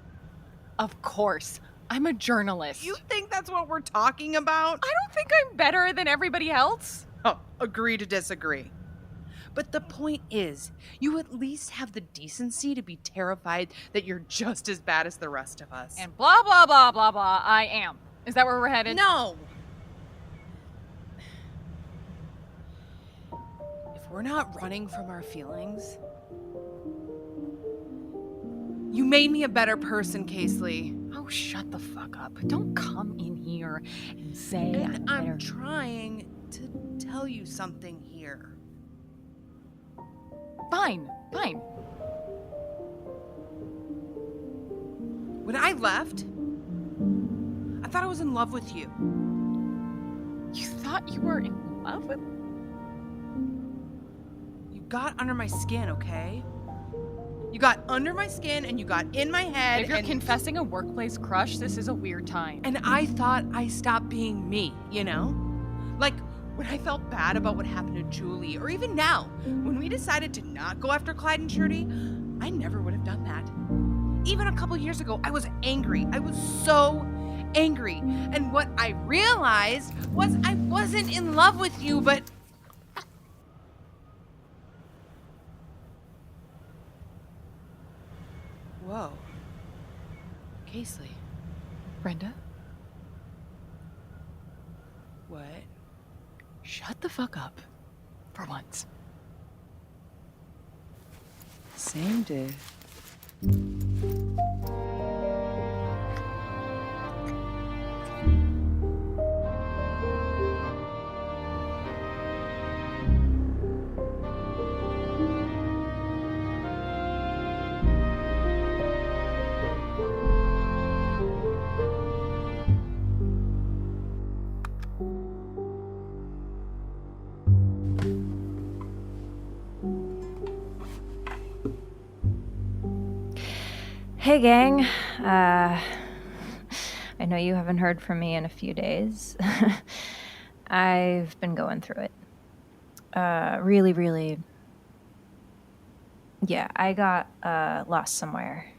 Of course. I'm a journalist. You think that's what we're talking about? I don't think I'm better than everybody else. Oh, agree to disagree. But the point is, you at least have the decency to be terrified that you're just as bad as the rest of us. And blah, blah, blah, blah, blah, I am. Is that where we're headed? No! If we're not running from our feelings... You made me a better person, Casely. Oh, shut the fuck up. Don't come in here and say And I'm trying to tell you something here. Fine. When I left, I thought I was in love with you. You thought you were in love with... You got under my skin, okay? You got under my skin and you got in my head. If you're confessing a workplace crush, this is a weird time. And I thought I stopped being me, you know? Like, when I felt bad about what happened to Julie, or even now, when we decided to not go after Clyde and Trudy, I never would have done that. Even a couple years ago, I was angry. I was so angry. And what I realized was I wasn't in love with you, but... Whoa. Casely. Brenda? What? Shut the fuck up. For once. Same dude. Hey gang, I know you haven't heard from me in a few days. I've been going through it. Really, yeah, I got lost somewhere.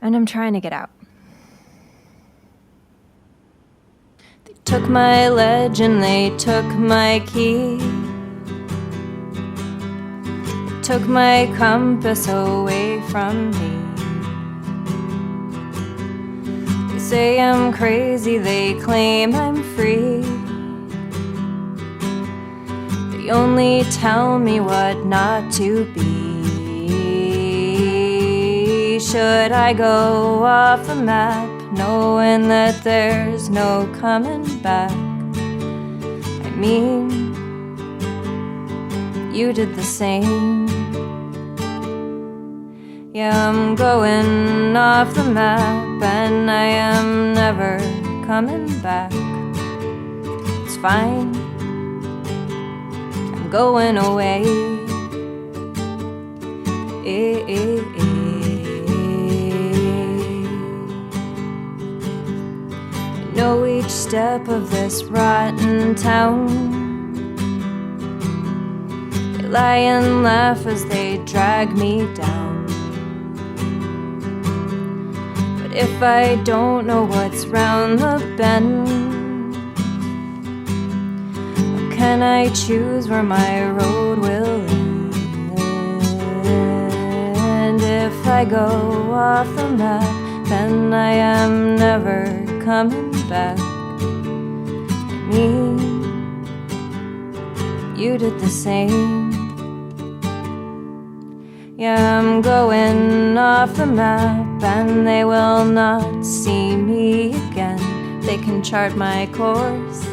And I'm trying to get out. They took my ledge and they took my key. They took my compass away from me. Say I'm crazy, they claim I'm free. They only tell me what not to be. Should I go off the map, knowing that there's no coming back? I mean, you did the same. Yeah, I'm going off the map and I am never coming back. It's fine, I'm going away. I know each step of this rotten town. They lie and laugh as they drag me down. If I don't know what's round the bend, how can I choose where my road will end? And if I go off the map, then I am never coming back. I mean, you did the same. Yeah, I'm going off the map and they will not see me again. They can chart my course,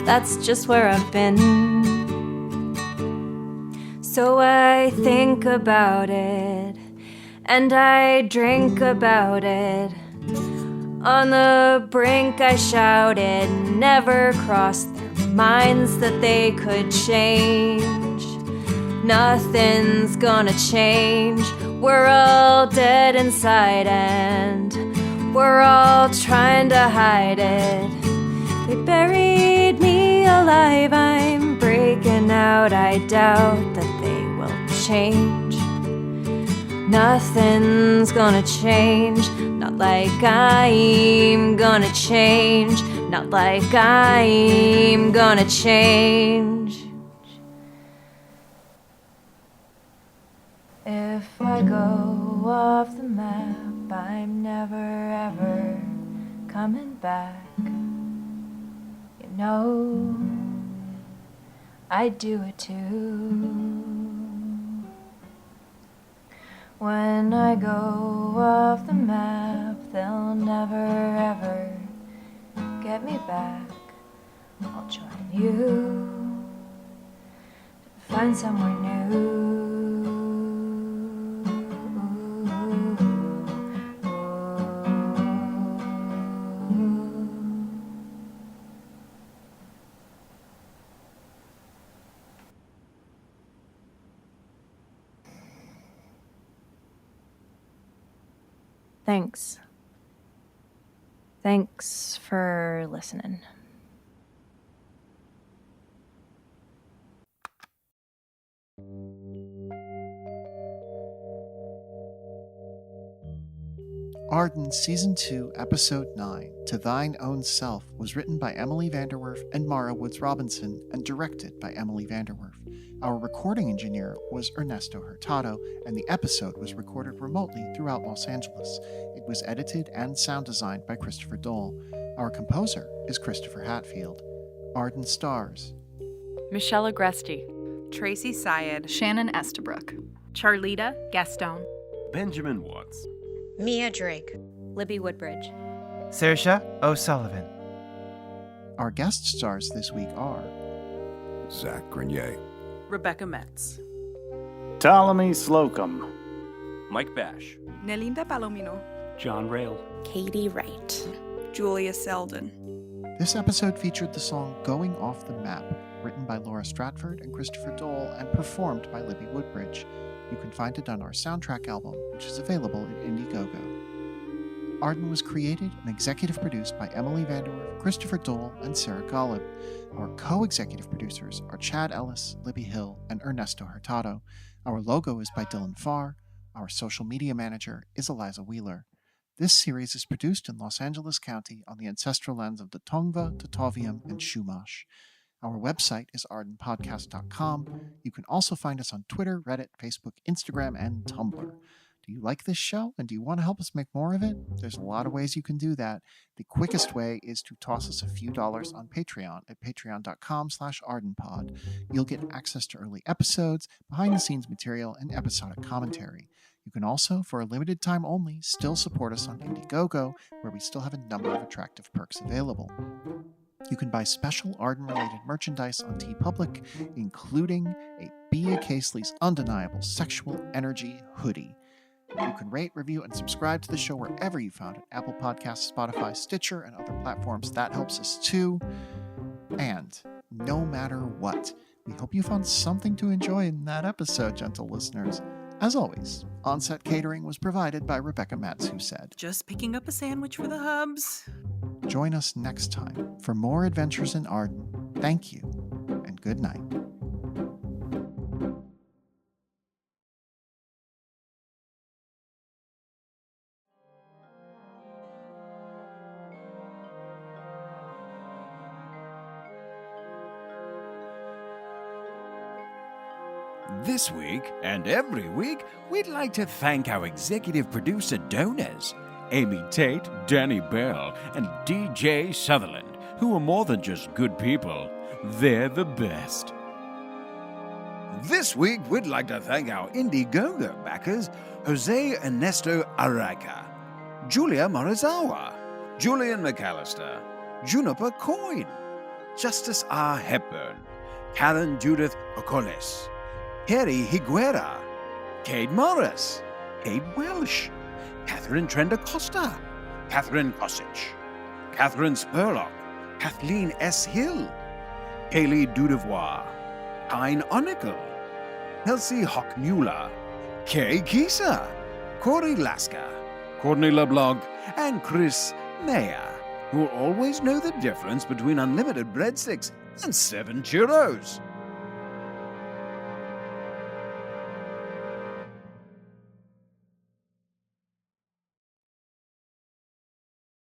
that's just where I've been. So I think about it and I drink about it. On the brink I shouted, never crossed their minds that they could change. Nothing's gonna change. We're all dead inside and we're all trying to hide it. They buried me alive, I'm breaking out. I doubt that they will change. Nothing's gonna change. Not like I'm gonna change. Not like I'm gonna change. If I go off the map, I'm never ever coming back. You know, I do it too. When I go off the map, they'll never ever get me back. I'll join you to find somewhere new. Thanks. Thanks for listening. Arden Season 2, Episode 9, To Thine Own Self, was written by Emily VanDerWerff and Mara Woods Robinson and directed by Emily VanDerWerff. Our recording engineer was Ernesto Hurtado, and the episode was recorded remotely throughout Los Angeles. It was edited and sound designed by Christopher Dole. Our composer is Christopher Hatfield. Arden stars Michelle Agresti, Tracey Syed, Shannon Estabrook, Charlita, Gaston, Benjamin Watts, Mia Drake, Libby Woodbridge, Saoirse O'Sullivan. Our guest stars this week are Zach Grenier, Rebecca Metz, Ptolemy Slocum, Mike Bash, Nelinda Palomino, John Rail, Katie Wright, Julia Selden. This episode featured the song Going Off the Map, written by Laura Stratford and Christopher Dole and performed by Libby Woodbridge. You can find it on our soundtrack album, which is available at Indiegogo. Arden was created and executive produced by Emily VanDerWerff, Christopher Dole, and Sarah Golub. Our co-executive producers are Chad Ellis, Libby Hill, and Ernesto Hurtado. Our logo is by Dylan Farr. Our social media manager is Eliza Wheeler. This series is produced in Los Angeles County on the ancestral lands of the Tongva, Totovium, and Chumash. Our website is ardenpodcast.com. You can also find us on Twitter, Reddit, Facebook, Instagram, and Tumblr. Do you like this show and do you want to help us make more of it? There's a lot of ways you can do that. The quickest way is to toss us a few dollars on Patreon at patreon.com/ardenpod. You'll get access to early episodes, behind-the-scenes material, and episodic commentary. You can also, for a limited time only, still support us on Indiegogo, where we still have a number of attractive perks available. You can buy special Arden-related merchandise on TeePublic, including a Bea Casely's Undeniable Sexual Energy hoodie. You can rate, review, and subscribe to the show wherever you found it. Apple Podcasts, Spotify, Stitcher, and other platforms. That helps us too. And no matter what, we hope you found something to enjoy in that episode, gentle listeners. As always, on-set catering was provided by Rebecca Metz, who said, "Just picking up a sandwich for the hubs." Join us next time for more adventures in Arden. Thank you, and good night. This week, and every week, we'd like to thank our executive producer donors, Amy Tate, Danny Bell, and DJ Sutherland, who are more than just good people. They're the best. This week, we'd like to thank our Indiegogo backers, Jose Ernesto Araca, Julia Morizawa, Julian McAllister, Juniper Coyne, Justice R. Hepburn, Karen Judith Ocoles, Harry Higuera, Cade Morris, Cade Welsh, Catherine Trenda Costa, Catherine Kosich, Catherine Spurlock, Kathleen S. Hill, Kaylee Dudevois, Hein Onicle, Kelsey Hockmuller, Kay Kisa, Corey Lasker, Courtney LeBlanc, and Chris Mayer, who will always know the difference between unlimited breadsticks and 7 churros.